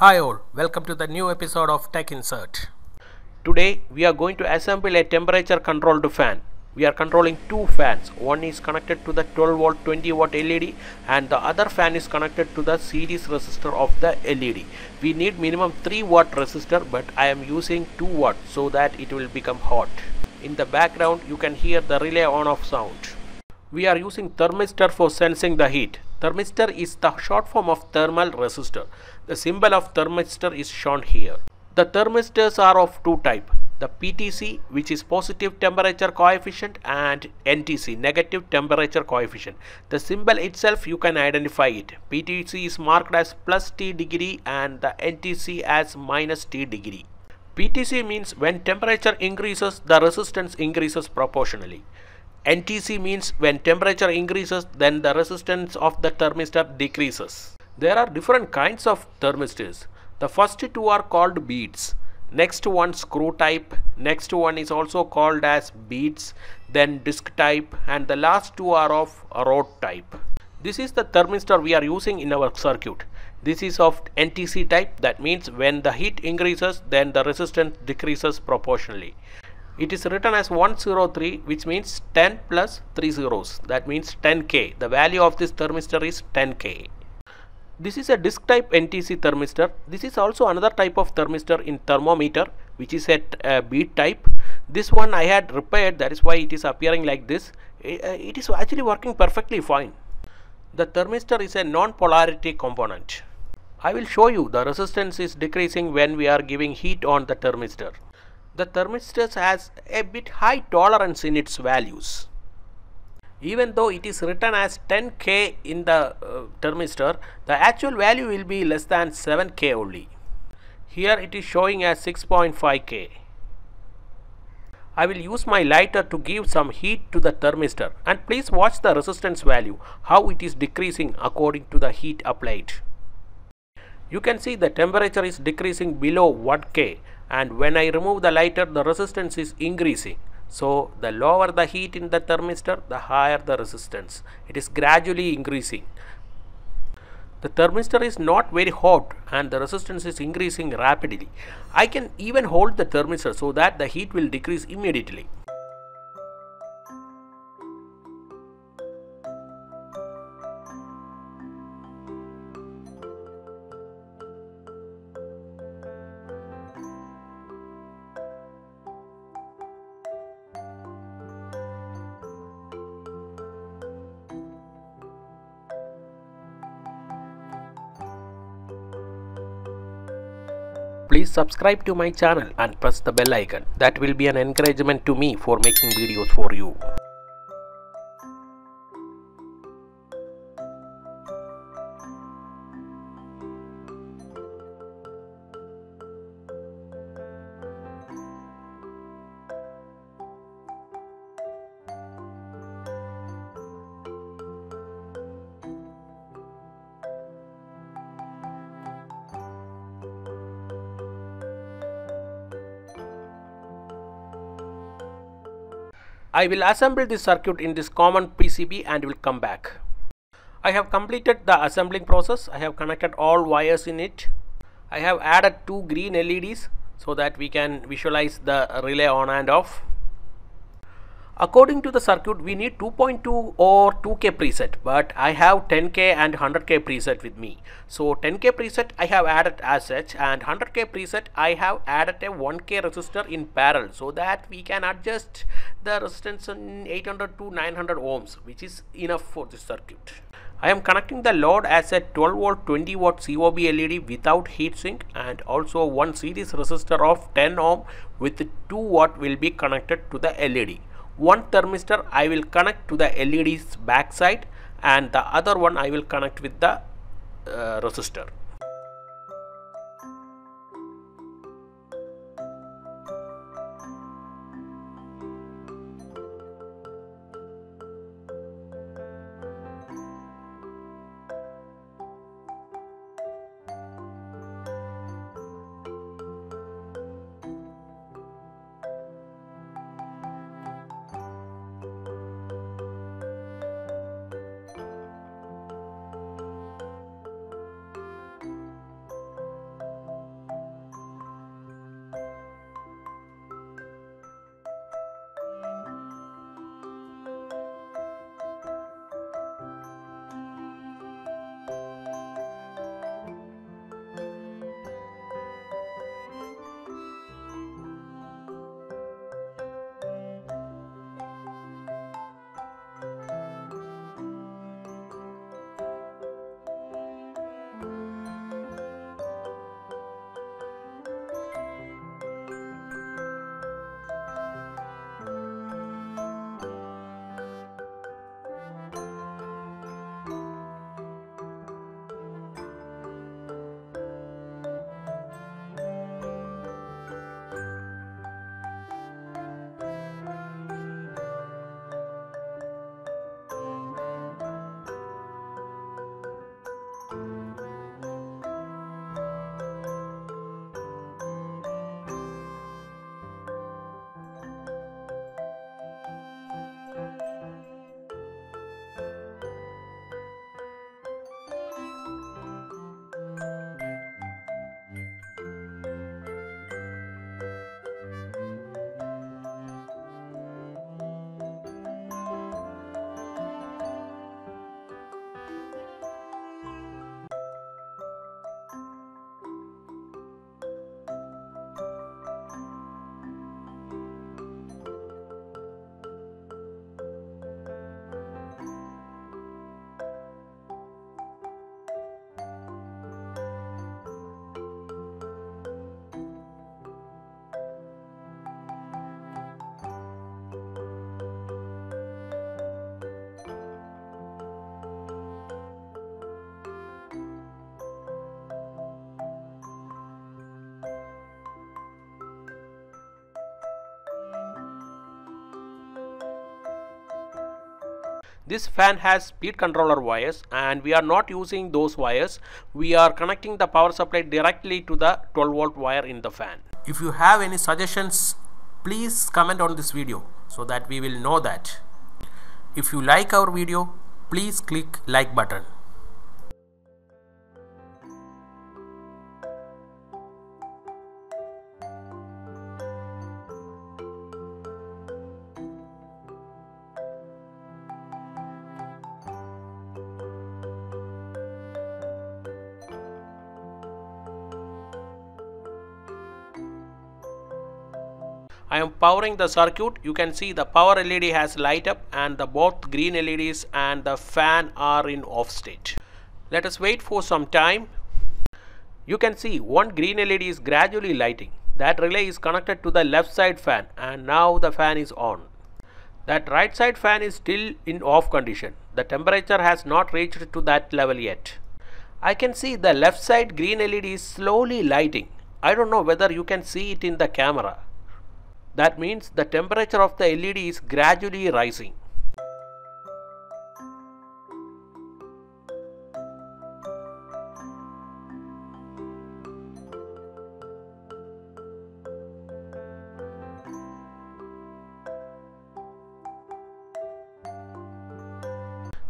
Hi all, welcome to the new episode of Tech Insert. Today we are going to assemble a temperature controlled fan. We are controlling two fans. One is connected to the 12 volt 20 watt LED and the other fan is connected to the series resistor of the LED. We need minimum 3 watt resistor, but I am using 2 watt so that it will become hot. In the background you can hear the relay on off sound. We are using thermistor for sensing the heat. Thermistor is the short form of thermal resistor. The symbol of thermistor is shown here. The thermistors are of two types. The PTC, which is positive temperature coefficient, and NTC, negative temperature coefficient. The symbol itself you can identify it. PTC is marked as plus T degree and the NTC as minus T degree. PTC means when temperature increases, the resistance increases proportionally. NTC means when temperature increases, then the resistance of the thermistor decreases. There are different kinds of thermistors. The first two are called beads. Next one screw type. Next one is also called as beads. Then disc type. And the last two are of rod type. This is the thermistor we are using in our circuit. This is of NTC type. That means when the heat increases, then the resistance decreases proportionally. It is written as 103, which means 10 plus 3 zeros. That means 10K. The value of this thermistor is 10K. This is a disc type NTC thermistor. This is also another type of thermistor in thermometer, which is a bead type. This one I had repaired, that is why it is appearing like this. It is actually working perfectly fine. The thermistor is a non-polarity component. I will show you the resistance is decreasing when we are giving heat on the thermistor. The thermistor has a bit high tolerance in its values. Even though it is written as 10K in the thermistor, the actual value will be less than 7K only. Here it is showing as 6.5K. I will use my lighter to give some heat to the thermistor, and please watch the resistance value, how it is decreasing according to the heat applied. You can see the temperature is decreasing below 1K, and when I remove the lighter, the resistance is increasing. So the lower the heat in the thermistor, the higher the resistance. It is gradually increasing. The thermistor is not very hot and the resistance is increasing rapidly. I can even hold the thermistor so that the heat will decrease immediately. Please subscribe to my channel and press the bell icon. That will be an encouragement to me for making videos for you. I will assemble this circuit in this common PCB and will come back. I have completed the assembling process. I have connected all wires in it. I have added two green LEDs so that we can visualize the relay on and off. According to the circuit, we need 2.2 or 2K preset, but I have 10K and 100K preset with me. So 10K preset I have added as such, and 100K preset I have added a 1K resistor in parallel so that we can adjust the resistance in 800 to 900 ohms, which is enough for this circuit. I am connecting the load as a 12 volt 20 watt COB LED without heatsink, and also one series resistor of 10 ohm with 2 watt will be connected to the LED. One thermistor I will connect to the LED's backside and the other one I will connect with the resistor. This fan has speed controller wires and we are not using those wires. We are connecting the power supply directly to the 12 volt wire in the fan. If you have any suggestions, please comment on this video so that we will know that. If you like our video, please click like button. I am powering the circuit. You can see the power LED has light up and the both green LEDs and the fan are in off state. Let us wait for some time. You can see one green LED is gradually lighting. That relay is connected to the left side fan and now the fan is on. That right side fan is still in off condition. The temperature has not reached to that level yet. I can see the left side green LED is slowly lighting. I don't know whether you can see it in the camera. That means the temperature of the LED is gradually rising.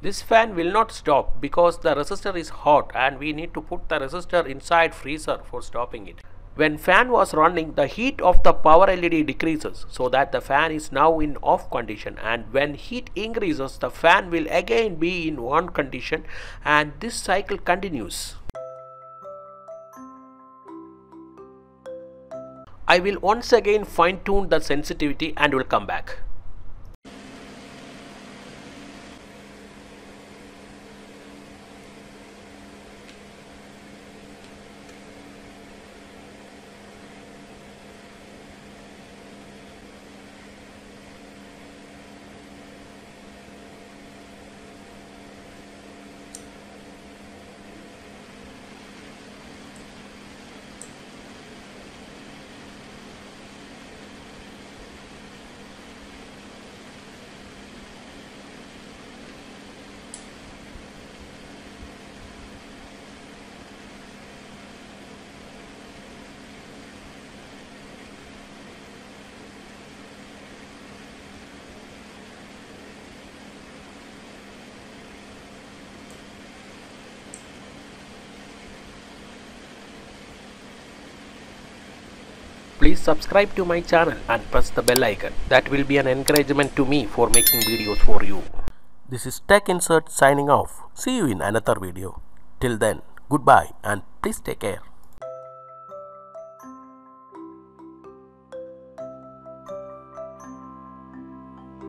This fan will not stop because the resistor is hot and we need to put the resistor inside freezer for stopping it. When fan was running, the heat of the power LED decreases so that the fan is now in off condition, and when heat increases the fan will again be in on condition and this cycle continues. I will once again fine tune the sensitivity and will come back. Please subscribe to my channel and press the bell icon. That will be an encouragement to me for making videos for you. This is Tech Insert signing off. See you in another video. Till then, goodbye and please take care.